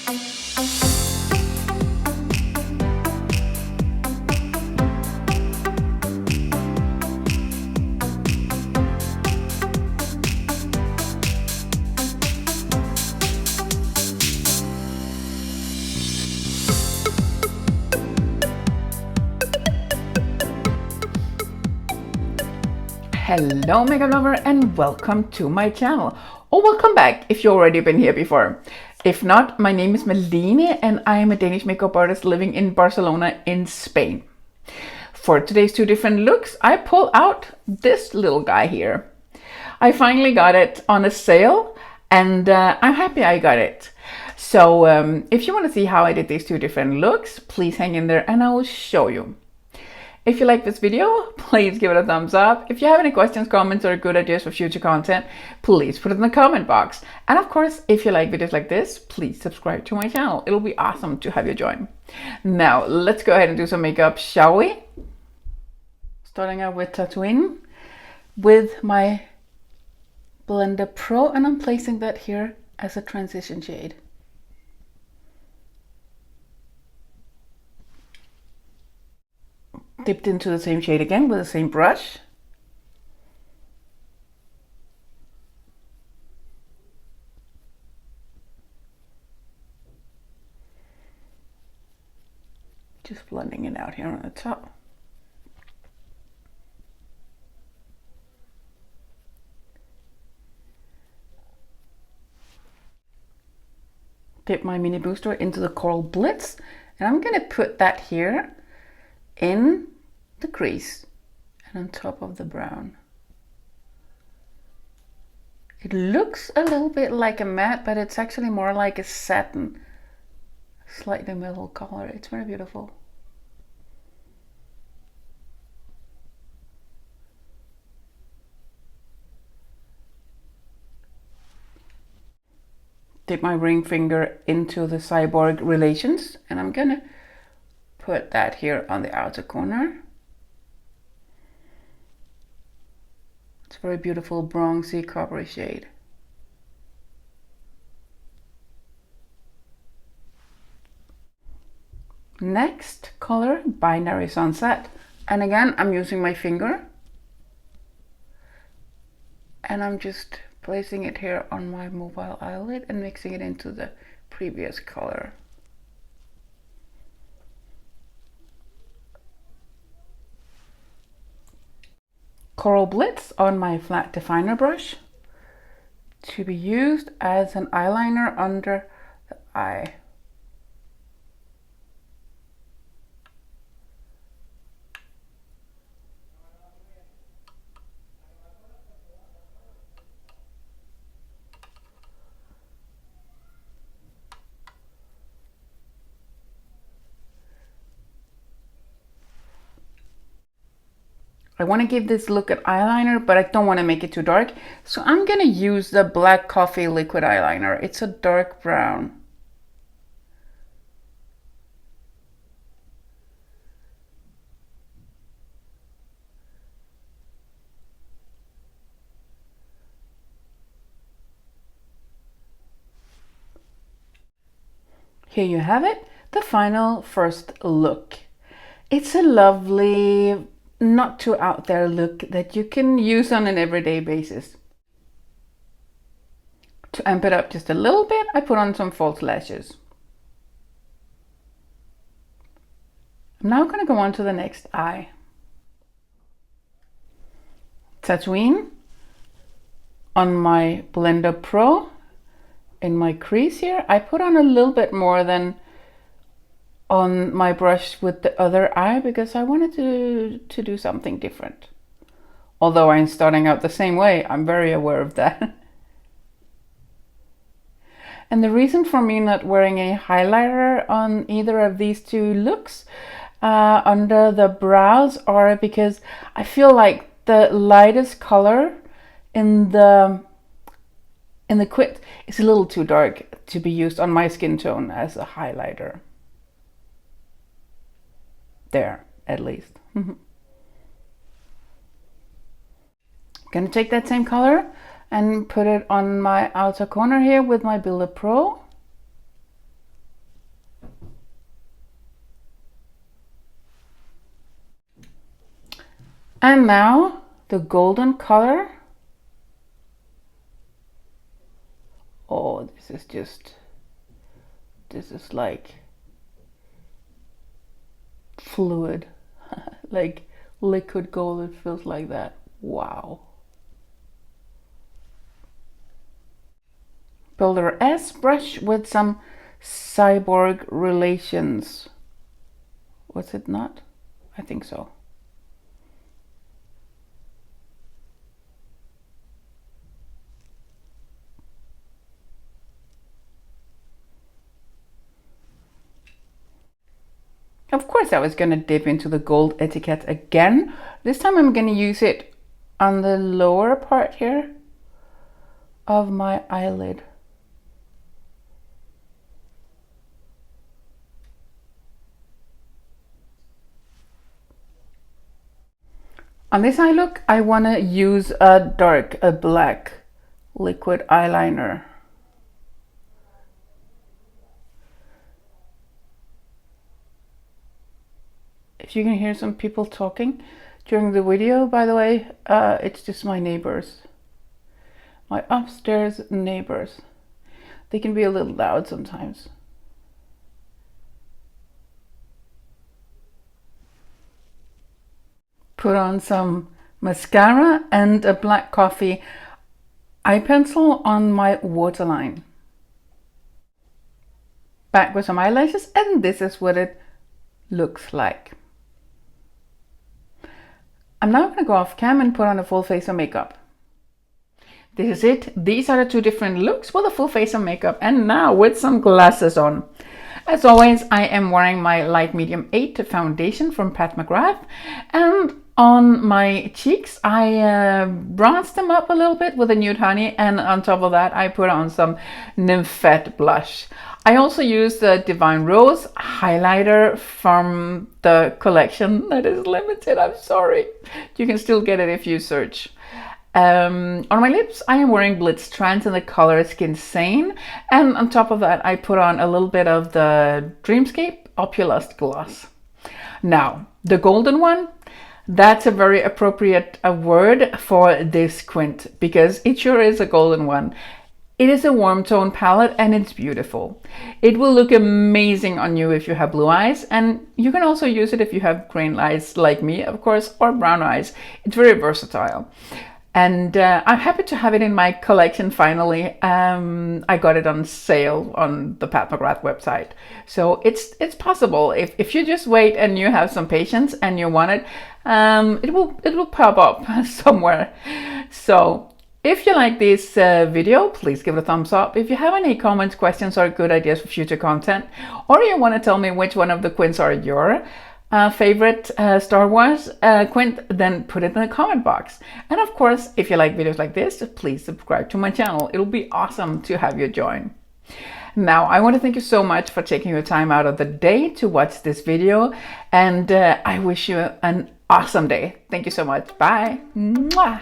Hello makeup lover and welcome to my channel, or welcome back if you've already been here before. If not, my name is Malene and I am a Danish makeup artist living in Barcelona in Spain. For today's two different looks, I pull out this little guy here. I finally got it on a sale and I'm happy I got it. So if you want to see how I did these two different looks, please hang in there and I will show you. If you like this video, please give it a thumbs up. If you have any questions, comments, or good ideas for future content, please put it in the comment box. And of course, if you like videos like this, please subscribe to my channel. It'll be awesome to have you join. Now, let's go ahead and do some makeup, shall we? Starting out with Tatooine with my Blender Pro, and I'm placing that here as a transition shade. Dipped into the same shade again with the same brush. Just blending it out here on the top. Dip my mini booster into the Coral Blitz, and I'm going to put that here in the crease and on top of the brown. It looks a little bit like a matte, but it's actually more like a satin, slightly metal color. It's very beautiful. Dip my ring finger into the Cyborg Relations, and I'm gonna put that here on the outer corner. It's a very beautiful bronzy coppery shade. Next color, Binary Sunset. And again, I'm using my finger. And I'm just placing it here on my mobile eyelid and mixing it into the previous color. Coral Blitz on my flat definer brush to be used as an eyeliner under the eye. I want to give this look at eyeliner, but I don't want to make it too dark. So I'm going to use the Black Coffee liquid eyeliner. It's a dark brown. Here you have it, the final first look. It's a lovely, not too out there look that you can use on an everyday basis. To amp it up just a little bit, I put on some false lashes. I'm now going to go on to the next eye. Tatooine on my Blender Pro. In my crease here, I put on a little bit more than on my brush with the other eye because I wanted to do something different. Although I'm starting out the same way, I'm very aware of that. And the reason for me not wearing any highlighter on either of these two looks under the brows are because I feel like the lightest color in the quint is a little too dark to be used on my skin tone as a highlighter. There, at least. Gonna take that same color and put it on my outer corner here with my Builder Pro. And now the golden color. Oh, this is like fluid, like liquid gold. It feels like that. Wow. Builder S brush with some cyborg relations. Was it not? I think so. Of course I was going to dip into the gold etiquette again. This time I'm going to use it on the lower part here of my eyelid. On this eye look, I want to use a black liquid eyeliner. If you can hear some people talking during the video, by the way, it's just my neighbors. My upstairs neighbors. They can be a little loud sometimes. Put on some mascara and a black coffee eye pencil on my waterline. Back with some eyelashes, and this is what it looks like. I'm now going to go off cam and put on a full face of makeup. This is it. These are the two different looks with a full face of makeup, and now with some glasses on. As always, I am wearing my light medium 8 foundation from Pat McGrath, and on my cheeks I bronzed them up a little bit with a nude honey, and on top of that I put on some Nymphette blush. I also used the Divine Rose highlighter from the collection that is limited. I'm sorry. You can still get it if you search. On my lips I am wearing Blitz Trance in the color Skin Sane, and on top of that I put on a little bit of the Dreamscape Opulust gloss. Now the golden one, that's a very appropriate word for this quint because it sure is a golden one. It is a warm tone palette and it's beautiful. It will look amazing on you if you have blue eyes, and you can also use it if you have green eyes like me, of course, or brown eyes. It's very versatile. And I'm happy to have it in my collection finally. I got it on sale on the Pat McGrath website. So it's possible. If you just wait and you have some patience and you want it, it will pop up somewhere. So if you like this video, please give it a thumbs up. If you have any comments, questions, or good ideas for future content, or you want to tell me which one of the quints are your favorite Star Wars quint, then put it in the comment box. And of course, if you like videos like this, please subscribe to my channel. It'll be awesome to have you join. Now, I want to thank you so much for taking your time out of the day to watch this video, and I wish you an awesome day. Thank you so much. Bye. Mwah.